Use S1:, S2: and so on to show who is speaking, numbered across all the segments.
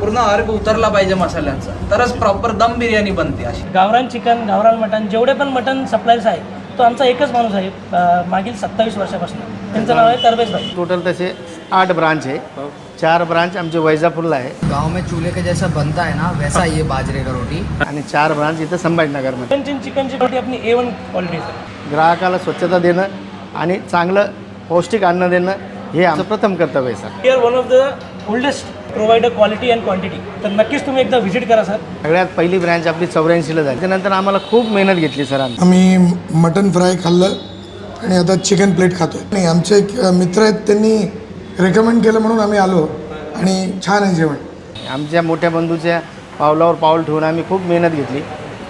S1: पूर्ण अर्क उतरला पाहिजे मसाल्यांचा, तरच प्रॉपर दम बिर्याणी बनते. अशी
S2: गावरान चिकन, गावरान मटन, जेवढे पण मटन सप्लायर्स आहे तो आमचा एकच माणूस आहे मागील 27 वर्षापासून. त्यांचं नाव आहे तरबेज भाई.
S3: टोटल तसे 8 ब्रांच है, 4 ब्रांच आमचे वैजापूरला आहे.
S1: गाव में चूल्हे के जैसा बनता है ना वैसा ये बाजरे का रोटी.
S3: आणि 4 ब्रांच इथं संभाजीनगरमध्ये.
S2: चिकनची रोटी आपली A1 क्वालिटी आहे.
S3: ग्राहकाला स्वच्छता देणं आणि चांगलं पौष्टिक अन्न देणं हे आमचं प्रथम कर्तव्य आहे sir.
S2: We are one of the oldest provider quality and quantity. तर नक्कीच तुम्ही एकदा व्हिजिट करा सर.
S3: सगळ्यात पहिली ब्रँच आपली 84ला झाली. त्यानंतर आम्हाला खूप मेहनत घेतली सर.
S4: आम्ही मटन फ्राय खाल्लं आणि आता चिकन प्लेट खातोय. आणि आमचे एक मित्र आहेत, त्यांनी रेकमेंड केलं म्हणून आम्ही आलो आणि छान आहे जेवण.
S3: आमच्या मोठ्या बंधूच्या पावलावर पाऊल ठेवून आम्ही खूप मेहनत घेतली.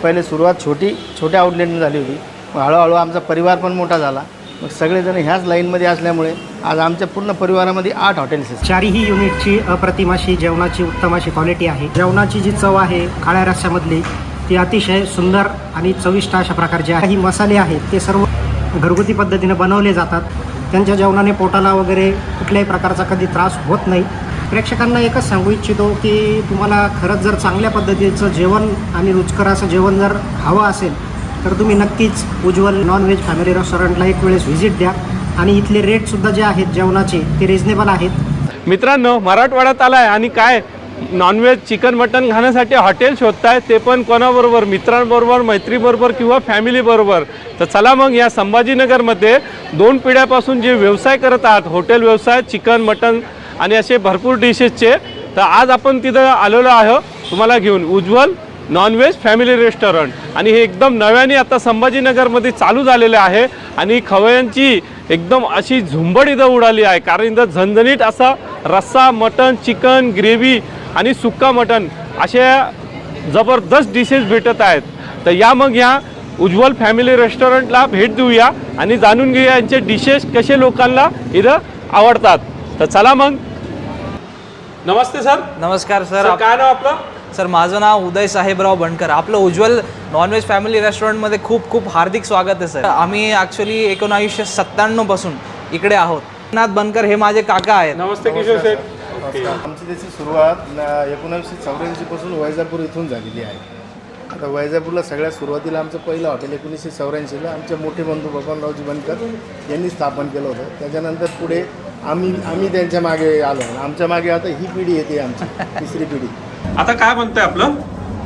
S3: पहिले सुरुवात छोट्या आउटलेटने झाली होती. मग हळूहळू आमचा परिवार पण मोठा झाला. मग सगळेजण ह्याच लाईनमध्ये असल्यामुळे आज आमच्या पूर्ण परिवारामध्ये 8 हॉटेल्स आहेत.
S5: चारही युनिटची अप्रतिम अशी जेवणाची उत्तम अशी क्वालिटी आहे. जेवणाची जी चव आहे काळ्या रस्स्यामधली ती अतिशय सुंदर आणि चविष्ट अशा प्रकारचे आहे. काही मसाले आहेत ते सर्व घरगुती पद्धतीने बनवले जातात. त्यांच्या जेवणाने पोटाला वगैरे कुठल्याही प्रकारचा कधी त्रास होत नाही. प्रेक्षकांना एकच सांगू इच्छितो की तुम्हाला खरंच जर चांगल्या पद्धतीचं जेवण आणि रुचकर असं जेवण जर हवं असेल तर तुम्ही नक्कीच उज्ज्वल नॉनव्हेज फॅमिली रेस्टॉरंटला एक वेळेस व्हिजिट द्या. आणि इथले रेटसुद्धा जे आहेत जेवणाचे ते रिजनेबल आहेत.
S6: मित्रांनो, मराठवाड्यात आलाय आणि काय नॉनव्हेज चिकन मटन खाण्यासाठी हॉटेल शोधताय, ते पण कोणाबरोबर, मित्रांबरोबर, मैत्रीबरोबर किंवा फॅमिलीबरोबर. तर चला मग या संभाजीनगरमध्ये 2 पिढ्यापासून जे व्यवसाय करत आहात, हॉटेल व्यवसाय, चिकन मटन आणि असे भरपूर डिशेसचे, तर आज आपण तिथं आलेलो आहोत तुम्हाला घेऊन उज्ज्वल नॉनव्हेज फॅमिली रेस्टॉरंट. आणि हे एकदम नव्याने आता संभाजीनगरमध्ये चालू झालेले आहे आणि खवय्यांची एकदम अशी झुंबड इथं उडाली आहे. कारण इथं झणझणीत असा रस्सा, मटन, चिकन, ग्रेव्ही आणि सुक्का मटन अशा जबरदस्त डिशेस भेटत आहेत. तर या मग या उज्ज्वल फॅमिली रेस्टॉरंटला भेट देऊया आणि जाणून घेऊया यांचे डिशेस कसे लोकांना इथं आवडतात. तर चला मग. नमस्ते सर.
S1: नमस्कार सर.
S6: काय नाव आपलं?
S1: सर माझं नाव उदय साहेबराव बनकर. आपलं उज्ज्वल नॉनव्हेज फॅमिली रेस्टॉरंटमध्ये खूप खूप हार्दिक स्वागत आहे सर. आम्ही ॲक्च्युली 1997 पासून इकडे आहोत. नाथ बनकर हे माझे काका आहेत.
S6: नमस्ते किशोर शेठ.
S3: आमची त्याची सुरुवात 1984 पासून वैजापूर इथून झालेली आहे. आता वैजापूरला सगळ्यात सुरुवातीला आमचं पहिलं हॉटेल 1984ला आमचे मोठे बंधू बबनरावजी बनकर यांनी स्थापन केलं होतं. त्याच्यानंतर पुढे आम्ही त्यांच्या मागे आलो. आमच्या मागे आता ही पिढी येते, आमची 3री पिढी.
S6: आता काय म्हणतंय आपलं?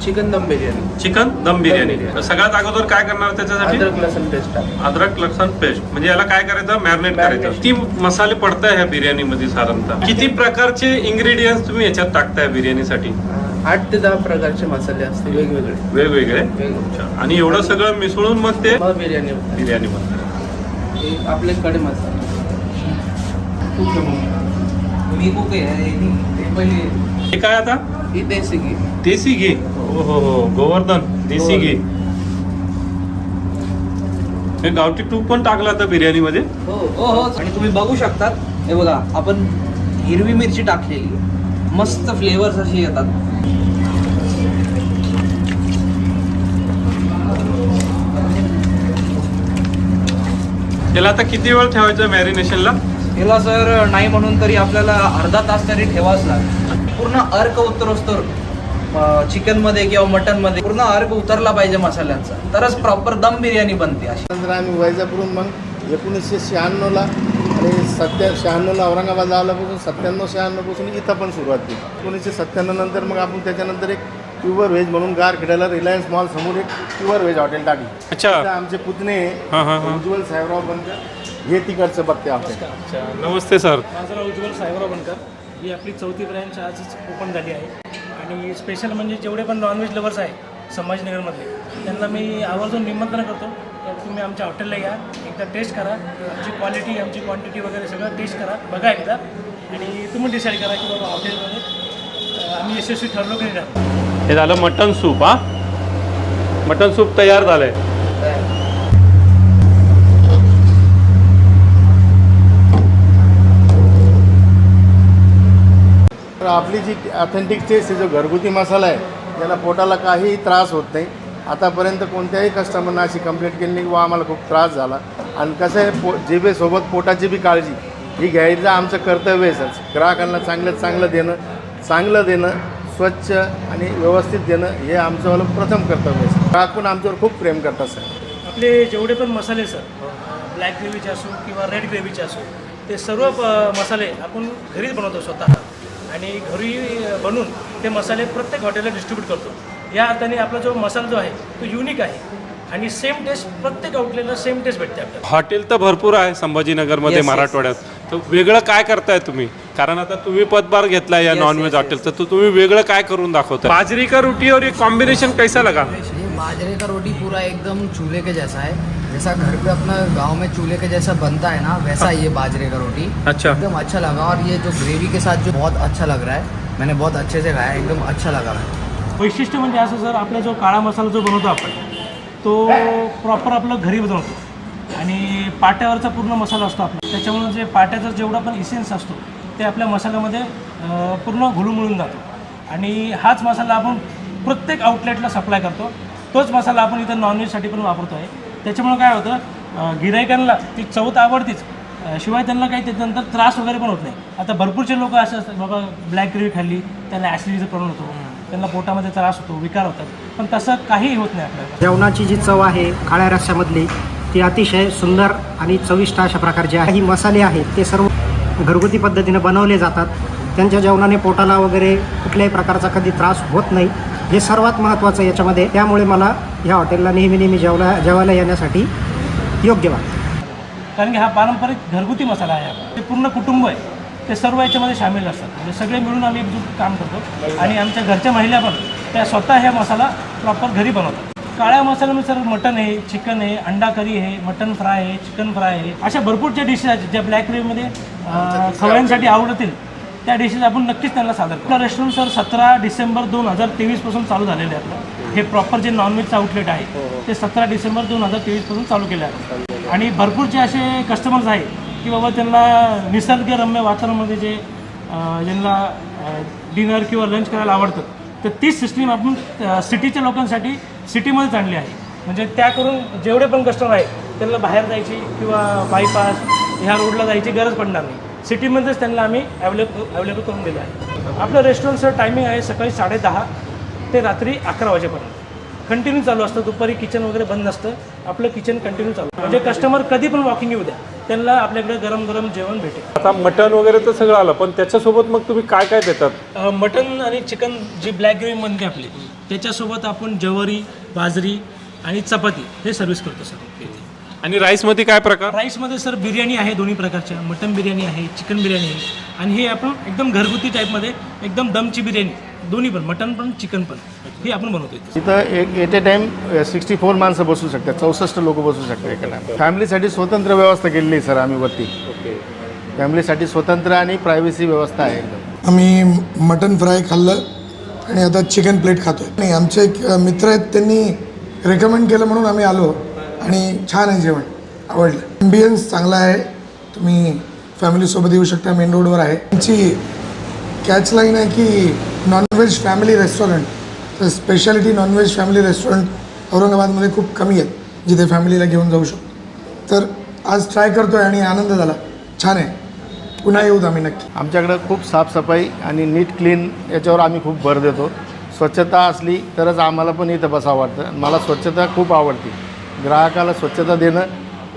S1: चिकन दम बिर्याणी.
S6: चिकन दम बिर्याणी. सगळ्यात अगोदर काय करणार त्याच्यासाठी?
S1: अद्रक लसूण पेस्ट.
S6: अद्रक लसूण पेस्ट म्हणजे याला काय करायचं? मॅरिनेट करायचं. किती मसाले पडताय ह्या बिर्याणीमध्ये साधारणतः? किती प्रकारचे इंग्रेडियंट्स तुम्ही याच्यात टाकताय बिर्याणीसाठी?
S1: 8 ते 10 प्रकारचे मसाले असते
S6: वेगवेगळे. अच्छा. आणि एवढं सगळं मिसळून मग ते
S1: बिर्याणी
S6: बनते.
S1: आपले कडे मसाले मी कुक आहे.
S6: हे काय आता?
S1: ही देसी घी.
S6: देसी घी. हो, गोवर्धन देसी घी. हे गावठी तूप पण टाकलं आता बिर्याणीमध्ये?
S1: हो. आणि तुम्ही बघू शकतात, हे बघा आपण हिरवी मिरची टाकलेली, मस्त फ्लेवर्स असे येतात.
S6: त्याला आता किती वेळ ठेवायचं मॅरिनेशनला?
S1: याला सर नाही म्हणून तरी आपल्याला अर्धा तास तरी ठेवाच लागेल. पूर्ण अर्क उतरोस्तर चिकनमध्ये किंवा मटनमध्ये पूर्ण अर्क उतरला पाहिजे मसाल्यांचा, तरच प्रॉपर दम बिर्याणी बनते. अशी
S3: नंतर आम्ही वैजापूरून मग 1996ला आणि 96ला औरंगाबादला आल्यापासून 97-96 पासून इथं पण सुरुवात केली. 1997 नंतर मग आपण त्याच्यानंतर एक प्युअर व्हेज म्हणून गारखेड्याला रिलायन्स मॉल समोर एक प्युअर व्हेज हॉटेल टाकली.
S6: अच्छा.
S3: आमचे पुतणे उज्ज्वल साहेबराव बनकर हे तिकडचं बघते आपल्या.
S6: अच्छा. नमस्ते सर.
S2: माझं नाव उज्ज्वल साहेबराव बनकर. ही आपली 4थी ब्रँच आजच ओपन झाली आहे. आणि स्पेशल म्हणजे जेवढे पण नॉनव्हेज लवर्स आहे संभाजीनगरमधले त्यांना मी आवर्जून निमंत्रण करतो. तुम्ही आमच्या हॉटेलला या, एकदा टेस्ट करा. आमची क्वालिटी, आमची क्वांटिटी वगैरे सगळं टेस्ट करा, बघा एकदा. आणि तुम्ही डिसाईड करा की बाबा हॉटेलमध्ये आम्ही यशस्वी ठरलो की नाही.
S6: हे झालं मटन सूप. मटन सूप तयार झालंय.
S3: आपली जी ऑथेंटिक टेस्ट आहे, जो घरगुती मसाला आहे, त्याला पोटाला काहीही त्रास होत नाही. आतापर्यंत कोणत्याही कस्टमरना अशी कंप्लेंट केली नाही की आम्हाला खूप त्रास झाला. आणि कसं आहे, जिभेसोबत पोटाची बी काळजी ही घ्यायचं आमचं कर्तव्य आहे सर. ग्राहकांना चांगलं देणं, स्वच्छ आणि व्यवस्थित देणं हे आमचं प्रथम कर्तव्य आहे. ग्राहक पण आमच्यावर खूप प्रेम करतात सर.
S2: आपले जेवढे पण मसाले सर, ब्लॅक ग्रेव्हीचे असो किंवा रेड ग्रेव्हीचे असो, ते सर्व मसाले आपण घरीच बनवतो स्वतः आणि घरी बनवून ते मसाले प्रत्येक हॉटेलला डिस्ट्रीब्यूट करतो. या अर्थाने आपला जो मसाला जो आहे तो युनिक आहे आणि सेम टेस्ट प्रत्येक आउटलेटला सेम टेस्ट भेटते आपल्याला.
S6: हॉटेल तर भरपूर आहे संभाजीनगरमध्ये,
S1: Yes, yes.
S6: मराठवाड्यात. तर वेगळं काय करताय तुम्ही? कारण आता तुम्ही पदभार घेतलाय या
S1: Yes,
S6: नॉनव्हेज
S1: yes,
S6: हॉटेलचं, तर तुम्ही वेगळं काय करून दाखवताय? बाजरी का रोटी और ये कॉम्बिनेशन कैसा लगा?
S7: ये बाजरे का रोटी पूरा एकदम चूल्हे के जैसा है, जैसा घर पे अपना गांव में चूल्हे के जैसा बनता है ना, वैसा ये बाजरे का रोटी
S6: अच्छा.
S7: एकदम अच्छा लगा. और ये जो ग्रेवी के साथ जो बहुत अच्छा लग रहा है, मैंने बहुत अच्छे से खाया, एकदम अच्छा लगा.
S2: वैशिष्ट्य म्हणजे असं सर, आपला जो काळा मसाला जो बनवतो आपण तो प्रॉपर आपलं घरी बनवतो आणि पाट्यावरचा पूर्ण मसाला असतो आपला, त्याच्यामुळे जे पाट्याचा जेवढा पण इसेन्स असतो ते आपल्या मसाल्यामध्ये पूर्ण घुलूमिळून जातो आणि हाच मसाला आपण प्रत्येक आउटलेटला सप्लाय करतो. तोच मसाला आपण इथं नॉनव्हेजसाठी पण वापरतो आहे. त्याच्यामुळे काय होतं, गिरायकांना ती चव तर आवडतीच, शिवाय त्यांना काही त्याच्यानंतर त्रास वगैरे पण होत नाही. आता भरपूरचे लोक असे असतात, बाबा ब्लॅक ग्रेव्ही खाल्ली त्यांना ॲसिडिटीचा प्रॉब्लेम होतो, त्यांना पोटामध्ये त्रास होतो, विकार होतात, पण तसं काहीही होत नाही आपल्याला.
S5: जेवणाची जी चव आहे काळ्या रस्स्यामधली ती अतिशय सुंदर आणि चविष्ट अशा प्रकारचे आहे. ही मसाले आहेत ते सर्व घरगुती पद्धतीने बनवले जातात. त्यांच्या जेवणाने पोटाला वगैरे कुठल्याही प्रकारचा कधी त्रास होत नाही, हे सर्वात महत्त्वाचं याच्यामध्ये. त्यामुळे मला ह्या हॉटेलला नेहमी जेवायला येण्यासाठी योग्य वाटतं.
S2: कारण की हा पारंपरिक घरगुती मसाला आहे आपला. ते पूर्ण कुटुंब आहे, ते सर्व याच्यामध्ये सामील असतात. म्हणजे सगळे मिळून आम्ही एकजूट काम करतो आणि आमच्या घरच्या महिला पण त्या स्वतः ह्या मसाला प्रॉपर घरी बनवतात. काळ्या मसाल्यामध्ये सर मटन आहे, चिकन आहे, अंडा करी आहे, मटन फ्राय आहे, चिकन फ्राय आहे, अशा भरपूरच्या डिशेस आहेत ज्या ब्लॅक ग्रेव्हीमध्ये खवयांसाठी आवडतील. त्या डिशेस आपण नक्कीच त्यांना सादर करू. आपलं रेस्टॉरंट सर 17 डिसेंबर 2023 पासून चालू झालेलं आहे आपलं. हे प्रॉपर जे नॉनव्हेजचं आउटलेट आहे ते 17 डिसेंबर 2023 पासून चालू केलं आहे आणि भरपूरचे असे कस्टमर्स आहे की बाबा त्यांना निसर्गरम्य वातावरणामध्ये जे ज्यांना डिनर किंवा लंच करायला आवडतं, तर तीच सिस्टीम आपण सिटीच्या लोकांसाठी सिटीमध्येच आणली आहे. म्हणजे त्या करून जेवढे पण कस्टमर आहे त्यांना बाहेर जायची किंवा बायपास ह्या रोडला जायची गरज पडणार नाही. सिटीमध्येच त्यांना आम्ही अवेलेबल करून दिलं आहे. आपलं रेस्टॉरंटचं टायमिंग आहे सकाळी 10:30 ते रात्री 11 वाजेपर्यंत कंटिन्यू चालू असतं. दुपारी किचन वगैरे बंद नसतं, आपलं किचन कंटिन्यू चालू. म्हणजे कस्टमर कधी पण वॉकिंग येऊ द्या, त्यांना आपल्याकडे गरम गरम जेवण भेटेल.
S6: आता मटन वगैरे तर सगळं आलं, पण त्याच्यासोबत मग तुम्ही काय काय देतात?
S2: मटन आणि चिकन जी ब्लॅक ग्रेव्ही बनते आपली, त्याच्यासोबत आपण ज्वारी, बाजरी आणि चपाती हे सर्व्हिस करतो सर.
S6: आणि राईसमध्ये काय प्रकार?
S2: राईसमध्ये सर बिर्याणी आहे दोन्ही प्रकारच्या, मटन बिर्याणी आहे, चिकन बिर्याणी आहे आणि हे आपण एकदम घरगुती टाईपमध्ये एकदम दमची बिर्याणी, दोन्ही पण मटन पण चिकन पण हे आपण बनवतो.
S3: तिथं एक एट ए टाईम 64 माणसं बसू शकतात, 64 लोक बसू शकतात एका टाईम. फॅमिलीसाठी स्वतंत्र व्यवस्था केलेली आहे सर आम्ही वरती. फॅमिलीसाठी स्वतंत्र आणि प्रायव्हसी व्यवस्था आहे एकदम.
S4: आम्ही मटन फ्राय खाल्लं आणि आता चिकन प्लेट खातो आहे. आणि आमचे एक मित्र आहेत, त्यांनी रेकमेंड केलं म्हणून आम्ही आलो आणि छान आहे जेवण, आवडलं. ॲम्बियन्स चांगला आहे, तुम्ही फॅमिलीसोबत येऊ शकता, मेन रोडवर आहे. त्यांची कॅच लाईन आहे की नॉनव्हेज फॅमिली रेस्टॉरंट, तर स्पेशालिटी नॉनव्हेज फॅमिली रेस्टॉरंट औरंगाबादमध्ये खूप कमी आहेत जिथे फॅमिलीला घेऊन जाऊ शकतो. तर आज ट्राय करतो आहे आणि आनंद झाला, छान आहे, पुन्हा येऊत आम्ही नक्की.
S3: आमच्याकडं खूप साफसफाई आणि नीट क्लीन याच्यावर आम्ही खूप भर देतो. स्वच्छता असली तरच आम्हाला पण इथं बसावं वाटतं. मला स्वच्छता खूप आवडते. ग्राहकाला स्वच्छता देणं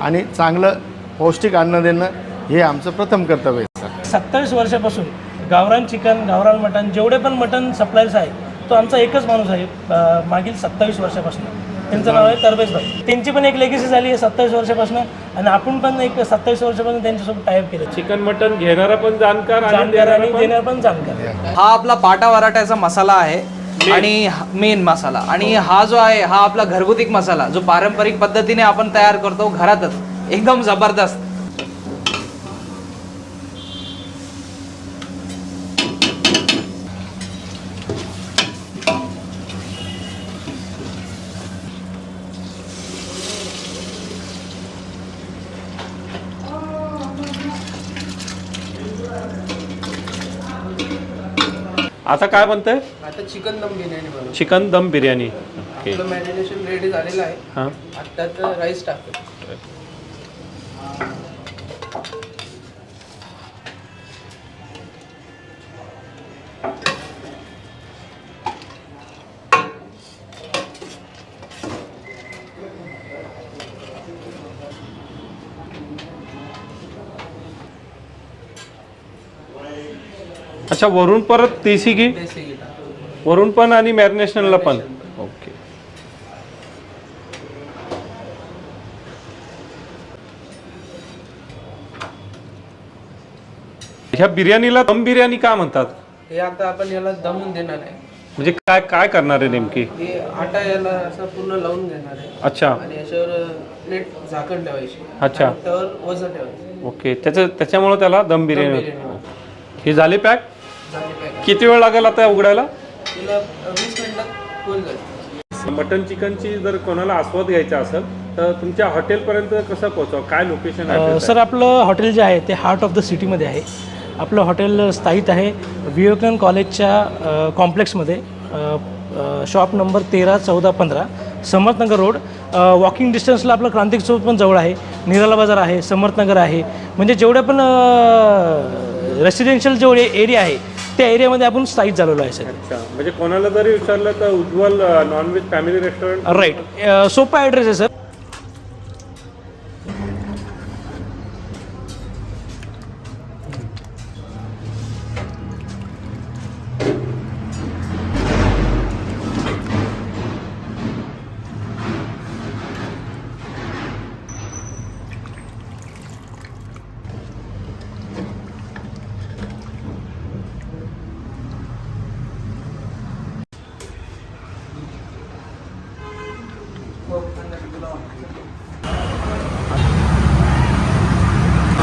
S3: आणि चांगलं पौष्टिक अन्न देणं हे आमचं प्रथम कर्तव्य आहे सर.
S2: 27 वर्षापासून गावरान चिकन, गावरान मटन, जेवढे पण मटन सप्लायर्स आहे तो आमचा एकच माणूस आहे मागील 27 वर्षापासून. त्यांचं नाव आहे तरबेज भाई. त्यांची पण एक लेगेसी झाली आहे 27 वर्षापासून आणि आपण पण एक 27 वर्षापासून त्यांच्यासोबत टायअप केलं.
S6: चिकन मटन घेणारा पण जाणकार
S2: आणि देणार पण जाणकार.
S1: हा आपला पाटा वराट्याचा मसाला आहे आणि मेन मसाला, आणि हा जो आहे हा आपला घरगुती मसाला जो पारंपरिक पद्धतीने आपण तयार करतो घरातच, एकदम जबरदस्त.
S6: आता काय बनतंय?
S1: आता चिकन दम बिर्याणी बनवतो.
S6: चिकन दम बिर्याणी. ओके.
S1: आपलं मॅरिनेशन रेडी झालेलं आहे.
S6: हां.
S1: आता राईस टाकतो.
S6: अच्छा, वरून परत देसी घी वरून पण आणि मॅरिनेशनला पण. ओके. ह्या बिर्याणीला दम बिर्याणी का म्हणतात?
S8: हे आता आपण याला दमून देणार आहे.
S6: म्हणजे काय काय करणार आहे नेमकी?
S8: हे आटा याला असं पूर्ण लावून घेणार आहे
S6: अच्छा.
S8: आणि याच्यावर प्लेट झाकण ठेवायची.
S6: अच्छा.
S8: आणि त्यावर वजन ठेवायचं.
S6: ओके. त्याच्यामुळे त्याला दम बिर्याणी
S8: बिर्याणी
S6: होते. हे झाले पॅक?
S8: झाली pack.
S6: किती वेळ लागेल आता उघडायला?
S8: तिला 20 मिनिटात होऊन जाईल.
S6: मटन चिकनची जर कोणाला आस्वाद घ्यायचा असेल तर तुमच्या हॉटेलपर्यंत कसं पोहोचवा? काय लोकेशन आहे?
S2: सर आपलं हॉटेल जे आहे ते हार्ट ऑफ द सिटीमध्ये आहे. आपलं हॉटेल स्थायिक आहे विवेकानंद कॉलेजच्या कॉम्प्लेक्समध्ये, shop number 13, 14, 15, Samarthnagar road. Walking डिस्टन्सला आपलं क्रांतिक चौक पण जवळ आहे, निराला बाजार आहे, समर्थनगर आहे. म्हणजे जेवढे पण रेसिडेन्शियल जेवढे एरिया आहे त्या एरियामध्ये आपण स्थायिक झालेलो आहे सर.
S6: अच्छा. म्हणजे कोणाला जरी विचारलं तर उज्ज्वल नॉनव्हेज फॅमिली रेस्टॉरंट.
S2: राईट. सोपा ॲड्रेस आहे सर.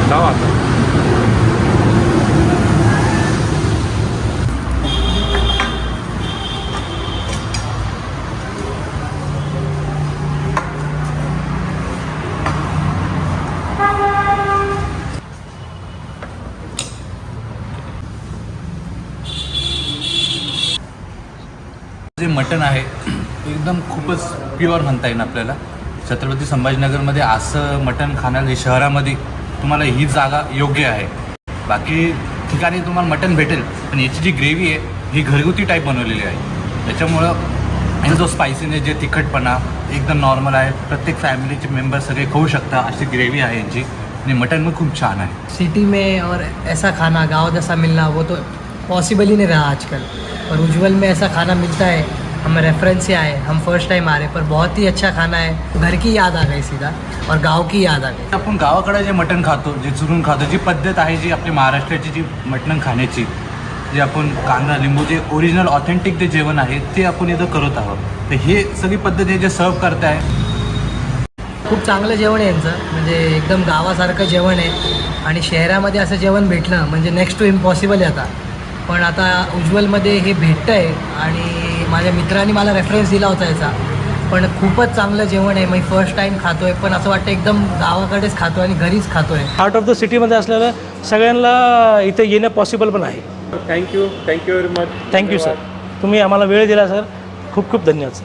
S6: जाऊ आता.
S1: जे मटण आहे एकदम खूपच प्युअर म्हणता येईल आपल्याला. छत्रपती संभाजीनगरमध्ये असं मटण खाण्याला शहरामध्ये तुम्हाला ही जागा योग्य आहे. बाकी ठिकाणी तुम्हाला मटण भेटेल पण याची जी ग्रेव्ही आहे ही घरगुती टाईप बनवलेली आहे. त्याच्यामुळं याचा जो स्पायसीनेस, जे तिखटपणा एकदम नॉर्मल आहे. प्रत्येक फॅमिलीचे मेंबर सगळे खाऊ शकता अशी ग्रेव्ही आहे यांची. आणि मटण पण खूप छान आहे.
S7: सिटी में और ऐसा खाना गांव जैसा मिलना वो तो पॉसिबल ही नहीं रहा आजकल. और उज्जवल में ऐसा खाना मिलता है. हम रेफरेंस से आए, हम फर्स्ट टाइम आ रहे, पर बहुत ही अच्छा खाना है. घर की याद आ गई सीधा और गांव की याद आ गई.
S1: आपण गावाकडे जे मटण खातो, जे चुरून खातो, जी पद्धत आहे, जी आपली महाराष्ट्राची जी मटण खाण्याची, जे आपण कांदा लिंबू, जे ओरिजिनल ऑथेंटिक जे जेवण आहे ते आपण इथं करत आहोत. तर हे सगळी पद्धत आहे जे सर्व करताय.
S7: खूप चांगलं जेवण आहे यांचं. म्हणजे एकदम गावासारखं जेवण आहे. आणि शहरामध्ये असं जेवण भेटणं म्हणजे नेक्स्ट टू इम्पॉसिबल आहे आता. पण आता उज्ज्वलमध्ये हे भेटतं आहे. आणि माझ्या मित्रांनी मला रेफरन्स दिला होता याचा. पण खूपच चांगलं जेवण आहे. मी फर्स्ट टाईम खातो आहे, पण असं वाटतं एकदम गावाकडेच खातो आणि घरीच खातो आहे.
S2: हार्ट ऑफ द सिटीमध्ये असलेलं सगळ्यांना इथे येणं पॉसिबल पण आहे.
S6: Thank you very much.
S2: Thank you sir. तुम्ही आम्हाला वेळ दिला सर. खूप खूप धन्यवाद सर.